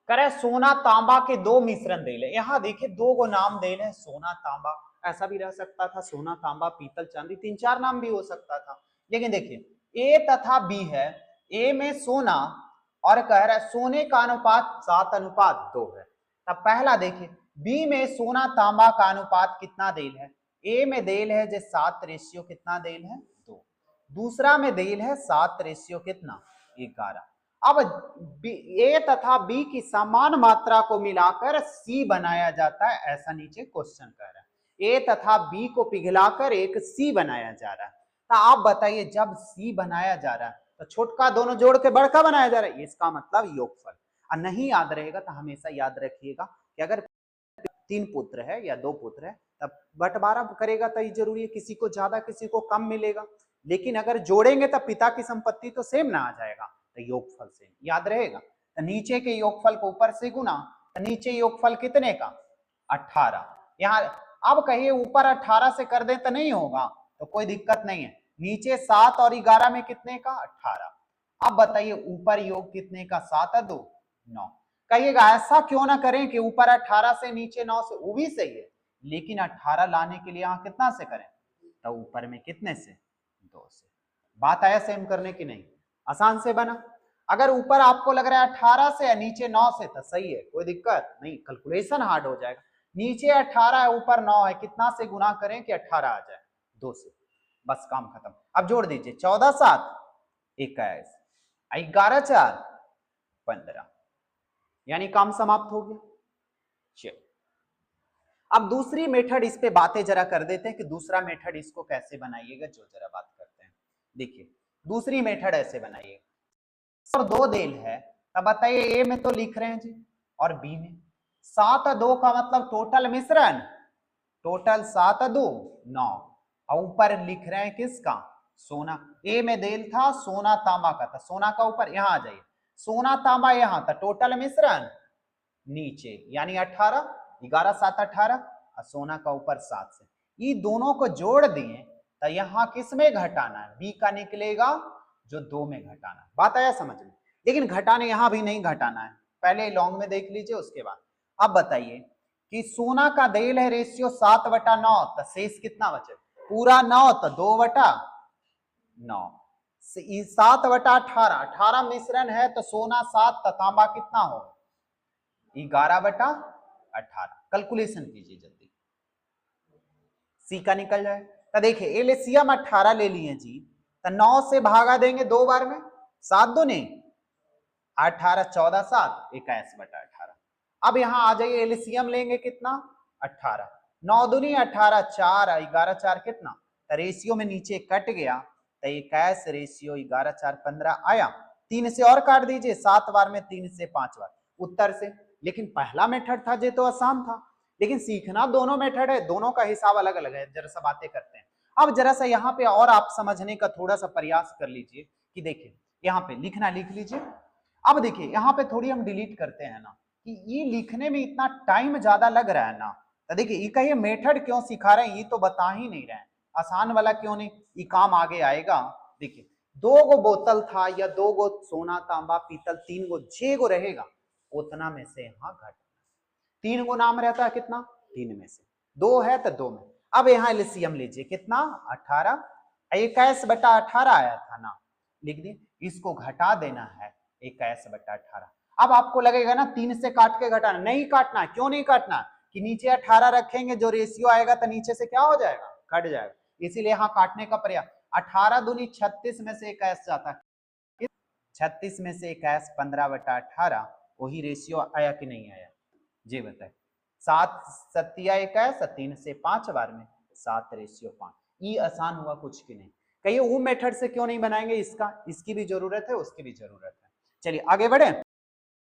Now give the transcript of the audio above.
करे सोना तांबा के दो मिश्रण देले। यहाँ देखिए दो गो नाम देले, सोना तांबा, ऐसा भी रह सकता था, सोना तांबा पीतल चांदी, तीन चार नाम भी हो सकता था। लेकिन देखिए ए तथा बी है, ए में सोना और कह रहा है सोने का अनुपात 7:2 है। तब पहला देखिए बी में सोना तांबा का अनुपात कितना देल है, ए में देल है जो 7 कितना देल है 2, दूसरा में देल है 7 कितना 11। अब ए तथा बी की समान मात्रा को मिलाकर सी बनाया जाता है, ऐसा नीचे क्वेश्चन कह रहा है। ए तथा बी को पिघलाकर एक सी बनाया जा रहा है। तो आप बताइए जब सी बनाया जा रहा है तो छोटका दोनों जोड़ के बड़का बनाया जा रहा है, इसका मतलब योगफल। और नहीं याद रहेगा तो हमेशा याद रखिएगा कि अगर 3 पुत्र है या 2 पुत्र है तब बंटवारा करेगा तो जरूरी है किसी को ज्यादा किसी को कम मिलेगा, लेकिन अगर जोड़ेंगे तब पिता की संपत्ति तो सेम ना आ जाएगा, तो योगफल से याद रहेगा। तो नीचे के योगफल को ऊपर से गुना, तो नीचे योगफल कितने का 18। यहाँ अब कहिए ऊपर 18 से कर दे तो नहीं होगा, तो कोई दिक्कत नहीं है। नीचे 7 और 11 में कितने का 18। अब बताइए ऊपर योग कितने का 7 और 2 9। कहिएगा ऐसा क्यों ना करें कि ऊपर 18 से नीचे 9 से, वो भी सही है, लेकिन 18 लाने के लिए यहाँ कितना से करें, तो ऊपर में कितने से 2 से। बात आया सेम करने की नहीं, आसान से बना। अगर ऊपर आपको लग रहा है 18 से या नीचे 9 से तो सही है, कोई दिक्कत नहीं, कैलकुलेशन हार्ड हो जाएगा। नीचे 18 है ऊपर 9 है, कितना से गुना करें कि 18 आ जाए 2 से, बस काम खत्म। अब जोड़ दीजिए 14 7 21, 11 4 15, यानी काम समाप्त हो गया। चलिए अब दूसरी मेथड इस पे बातें जरा कर देते हैं कि दूसरा मेथड इसको कैसे बनाइएगा, जो जरा बात करते हैं। देखिए दूसरी मेथड ऐसे बनाइए, और 2 देल है, तब बताइए ए में तो लिख रहे हैं जी और बी में 7 और 2 का मतलब टोटल मिश्रण, टोटल 7 और 2 9, और ऊपर लिख रहे हैं किसका सोना। ए में देल था सोना तांबा का था, सोना का ऊपर, यहां आ जाइए सोना तांबा यहां था, टोटल मिश्रण नीचे यानी 18, 11 7 18, और सोना का ऊपर 7 से। ये दोनों को जोड़ दिए तो यहां किस में घटाना है, बी का निकलेगा जो 2 में घटाना है। बात आया समझ में, लेकिन घटाने यहां भी नहीं घटाना है, पहले लॉन्ग में देख लीजिए उसके बाद। अब बताइए कि सोना का देल है रेशियो 7/9, तो शेष कितना बचे, पूरा 9 तो 2/9, 7/18, 18 मिश्रण है तो सोना 7 तो तांबा कितना हो 11/18। कैलकुलेशन कीजिए जल्दी, सी का निकल जाए। तो देखिए एलसीएम 18 ले लिए जी, तो 9 से भागा देंगे 2 बार में, 7 2 नहीं 18, 14 7 21/18। अब यहां आ जाइए एलसीएम लेंगे कितना 18, 9 दूनी 18, 4 11 4 कितना, तो रेशियो में नीचे कट गया तो 21 रेशियो 11 4 15 आया। 3 से और काट दीजिए, 7 बार में 3 से 5 बार उत्तर से। लेकिन पहला मेथड था जो तो आसान था, लेकिन सीखना दोनों मेथड है, दोनों का हिसाब अलग अलग है, जरा सा बातें करते हैं। अब जरा सा यहाँ पे और आप समझने का थोड़ा सा प्रयास कर लीजिए कि देखिए यहाँ पे लिखना लिख लीजिए। अब देखिए यहाँ पे थोड़ी हम डिलीट करते हैं ना कि ये लिखने में इतना टाइम ज्यादा लग रहा है ना, तो देखिए ये कहिए मेथड क्यों सिखा रहे हैं, ये तो बता ही नहीं रहे हैं, आसान वाला क्यों नहीं, ये काम आगे आएगा। देखिए 2 गो बोतल था या 2 गो सोना तांबा पीतल 3 गो 6 गो रहेगा, उतना में से यहाँ घट 3 गो नाम रहता है कितना 3 में से 2 है तो 2 में। अब यहाँ एलसीएम लीजिए कितना 18, 21/18 आया था ना, लिख दिए, इसको घटा देना है 21/18। अब आपको लगेगा ना 3 से काट के घटाना, नहीं काटना, क्यों नहीं काटना कि नीचे 18 रखेंगे जो रेशियो आएगा तो नीचे से क्या हो जाएगा कट जाएगा, इसीलिए यहाँ काटने का प्रयास। 18 दूनी 36 में से 21 जाता है, 36 में से 21 15/18, वही रेशियो आया कि नहीं आया जी बताए। 7 सत्या 21, 3 से 5 बार में 7/5, ये आसान हुआ कुछ की नहीं। कहिए वो मेथड से क्यों नहीं बनाएंगे, इसका इसकी भी जरूरत है उसकी भी जरूरत है। चलिए आगे बढ़े।